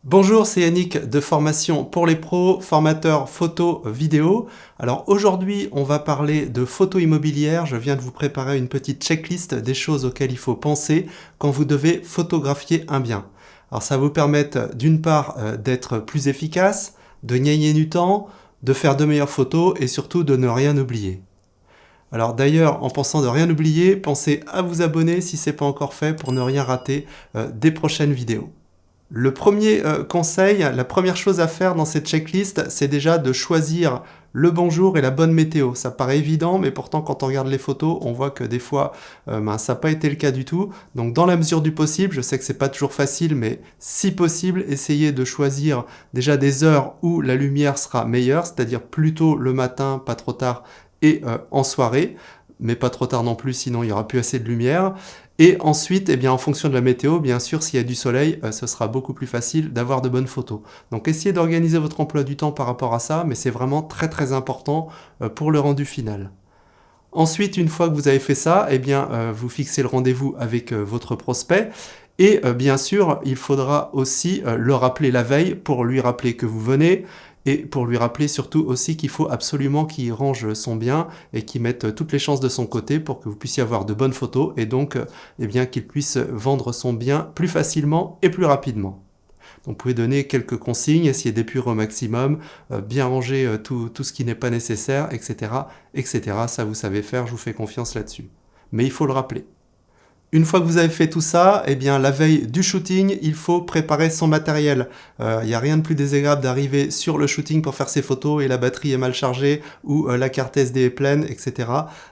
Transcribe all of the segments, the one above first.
Bonjour, c'est Yannick de Formation pour les pros, formateur photo vidéo. Alors aujourd'hui, on va parler de photo immobilière. Je viens de vous préparer une petite checklist des choses auxquelles il faut penser quand vous devez photographier un bien. Alors ça va vous permettre d'une part d'être plus efficace, de gagner du temps, de faire de meilleures photos et surtout de ne rien oublier. Alors d'ailleurs, en pensant de rien oublier, pensez à vous abonner si ce n'est pas encore fait pour ne rien rater des prochaines vidéos. Le premier conseil, la première chose à faire dans cette checklist, c'est déjà de choisir le bon jour et la bonne météo. Ça paraît évident, mais pourtant quand on regarde les photos, on voit que des fois, ça n'a pas été le cas du tout. Donc dans la mesure du possible, je sais que c'est pas toujours facile, mais si possible, essayez de choisir déjà des heures où la lumière sera meilleure, c'est-à-dire plutôt le matin, pas trop tard, et en soirée, mais pas trop tard non plus, sinon il n'y aura plus assez de lumière. Et ensuite, eh bien, en fonction de la météo, bien sûr, s'il y a du soleil, ce sera beaucoup plus facile d'avoir de bonnes photos. Donc essayez d'organiser votre emploi du temps par rapport à ça, mais c'est vraiment très très important pour le rendu final. Ensuite, une fois que vous avez fait ça, eh bien, vous fixez le rendez-vous avec votre prospect. Et bien sûr, il faudra aussi le rappeler la veille pour lui rappeler que vous venez et pour lui rappeler surtout aussi qu'il faut absolument qu'il range son bien et qu'il mette toutes les chances de son côté pour que vous puissiez avoir de bonnes photos et donc eh bien, qu'il puisse vendre son bien plus facilement et plus rapidement. Donc vous pouvez donner quelques consignes, essayer d'épurer au maximum, bien ranger tout ce qui n'est pas nécessaire, etc., etc. Ça vous savez faire, je vous fais confiance là-dessus. Mais il faut le rappeler. Une fois que vous avez fait tout ça, eh bien, la veille du shooting, il faut préparer son matériel. Il n'y a rien de plus désagréable d'arriver sur le shooting pour faire ses photos et la batterie est mal chargée ou la carte SD est pleine, etc.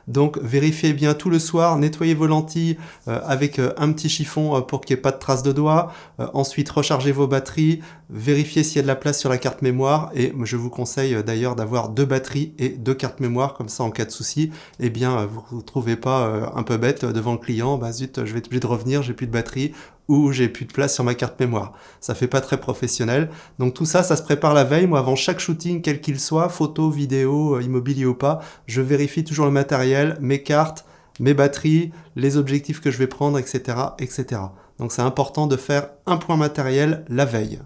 Donc vérifiez bien tout le soir, nettoyez vos lentilles avec un petit chiffon pour qu'il n'y ait pas de traces de doigts. Ensuite, rechargez vos batteries, vérifiez s'il y a de la place sur la carte mémoire et je vous conseille d'ailleurs d'avoir 2 batteries et 2 cartes mémoire, comme ça en cas de souci, eh bien, vous ne vous trouvez pas un peu bête devant le client, bah zut, je vais être obligé de revenir, j'ai plus de batterie ou j'ai plus de place sur ma carte mémoire. Ça fait pas très professionnel. Donc tout ça, ça se prépare la veille. Moi, avant chaque shooting, quel qu'il soit, photo, vidéo, immobilier ou pas, je vérifie toujours le matériel, mes cartes, mes batteries, les objectifs que je vais prendre, etc., etc. Donc c'est important de faire un point matériel la veille.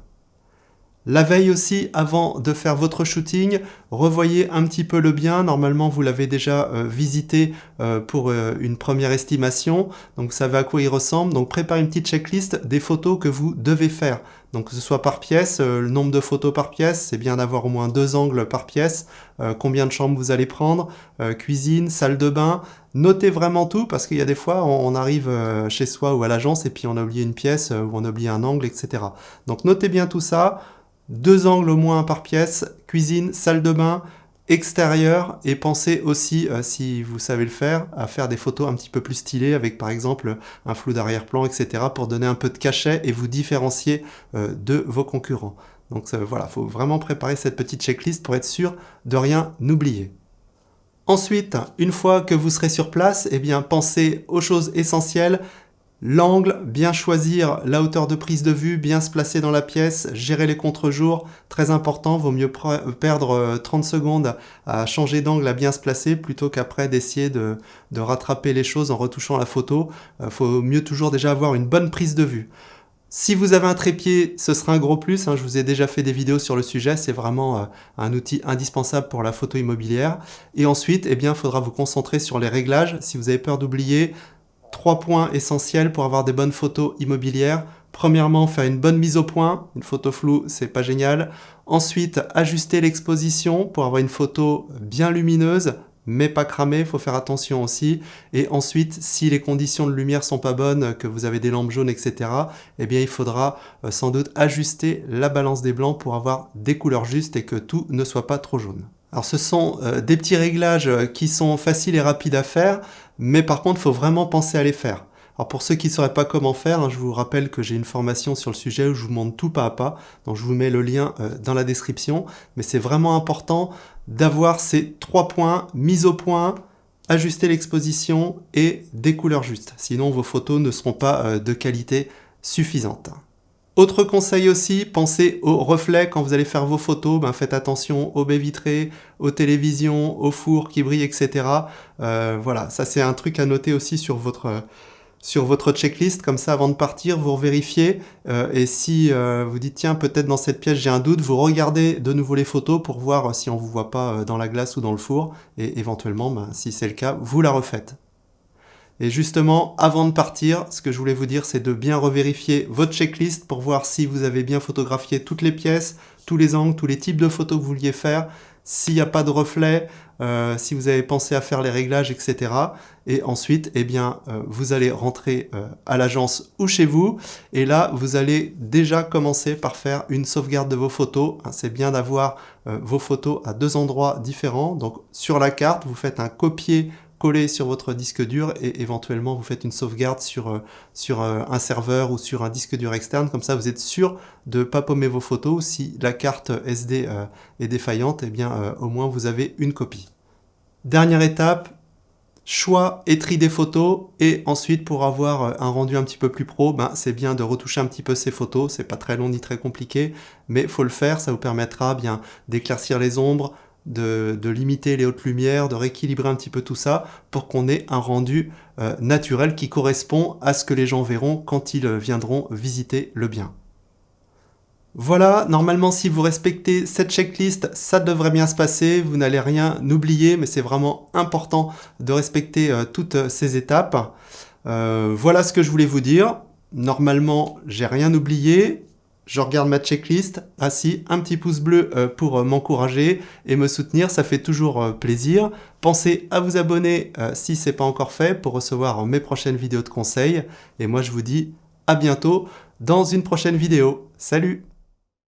La veille aussi, avant de faire votre shooting, revoyez un petit peu le bien. Normalement, vous l'avez déjà visité pour une première estimation. Donc, vous savez à quoi il ressemble. Donc, préparez une petite checklist des photos que vous devez faire. Donc, que ce soit par pièce, le nombre de photos par pièce, c'est bien d'avoir au moins 2 angles par pièce. Combien de chambres vous allez prendre, cuisine, salle de bain. Notez vraiment tout parce qu'il y a des fois, on arrive chez soi ou à l'agence et puis on a oublié une pièce ou on a oublié un angle, etc. Donc, notez bien tout ça. 2 angles au moins par pièce, cuisine, salle de bain, extérieur, et pensez aussi, si vous savez le faire, à faire des photos un petit peu plus stylées avec par exemple un flou d'arrière-plan, etc. pour donner un peu de cachet et vous différencier de vos concurrents. Donc voilà, il faut vraiment préparer cette petite checklist pour être sûr de rien oublier. Ensuite, une fois que vous serez sur place, eh bien, pensez aux choses essentielles. L'angle, bien choisir la hauteur de prise de vue, bien se placer dans la pièce, gérer les contre-jours, très important, vaut mieux perdre 30 secondes à changer d'angle, à bien se placer, plutôt qu'après d'essayer de rattraper les choses en retouchant la photo. Faut mieux toujours déjà avoir une bonne prise de vue. Si vous avez un trépied, ce sera un gros plus, je vous ai déjà fait des vidéos sur le sujet, c'est vraiment un outil indispensable pour la photo immobilière. Et ensuite, eh bien, il faudra vous concentrer sur les réglages. Si vous avez peur d'oublier, 3 points essentiels pour avoir des bonnes photos immobilières. Premièrement, faire une bonne mise au point. Une photo floue, c'est pas génial. Ensuite, ajuster l'exposition pour avoir une photo bien lumineuse, mais pas cramée, il faut faire attention aussi. Et ensuite, si les conditions de lumière sont pas bonnes, que vous avez des lampes jaunes, etc., eh bien, il faudra sans doute ajuster la balance des blancs pour avoir des couleurs justes et que tout ne soit pas trop jaune. Alors ce sont des petits réglages qui sont faciles et rapides à faire, mais par contre, il faut vraiment penser à les faire. Alors pour ceux qui ne sauraient pas comment faire, je vous rappelle que j'ai une formation sur le sujet où je vous montre tout pas à pas, donc je vous mets le lien dans la description, mais c'est vraiment important d'avoir ces 3 points mis au point, ajuster l'exposition et des couleurs justes, sinon vos photos ne seront pas de qualité suffisante. Autre conseil aussi, pensez aux reflets quand vous allez faire vos photos, faites attention aux baies vitrées, aux télévisions, aux fours qui brillent, etc. Voilà, ça c'est un truc à noter aussi sur votre sur votre checklist, comme ça avant de partir, vous vérifiez et si vous dites tiens peut-être dans cette pièce j'ai un doute, vous regardez de nouveau les photos pour voir si on ne vous voit pas dans la glace ou dans le four et éventuellement si c'est le cas, vous la refaites. Et justement, avant de partir, ce que je voulais vous dire, c'est de bien revérifier votre checklist pour voir si vous avez bien photographié toutes les pièces, tous les angles, tous les types de photos que vous vouliez faire, s'il n'y a pas de reflet, si vous avez pensé à faire les réglages, etc. Et ensuite, eh bien, vous allez rentrer à l'agence ou chez vous. Et là, vous allez déjà commencer par faire une sauvegarde de vos photos. C'est bien d'avoir vos photos à 2 endroits différents. Donc, sur la carte, vous faites un copier-coller sur votre disque dur et éventuellement vous faites une sauvegarde sur un serveur ou sur un disque dur externe. Comme ça, vous êtes sûr de ne pas paumer vos photos. Si la carte SD est défaillante, eh bien, au moins vous avez une copie. Dernière étape, choix et tri des photos. Et ensuite, pour avoir un rendu un petit peu plus pro, c'est bien de retoucher un petit peu ces photos. C'est pas très long ni très compliqué, mais il faut le faire. Ça vous permettra bien d'éclaircir les ombres, de limiter les hautes lumières, de rééquilibrer un petit peu tout ça pour qu'on ait un rendu naturel qui correspond à ce que les gens verront quand ils viendront visiter le bien. Voilà, normalement si vous respectez cette checklist, ça devrait bien se passer, vous n'allez rien oublier, mais c'est vraiment important de respecter toutes ces étapes. Voilà ce que je voulais vous dire. Normalement, j'ai rien oublié. Je regarde ma checklist. Ah si, un petit pouce bleu pour m'encourager et me soutenir, ça fait toujours plaisir. Pensez à vous abonner si ce n'est pas encore fait pour recevoir mes prochaines vidéos de conseils. Et moi je vous dis à bientôt dans une prochaine vidéo. Salut!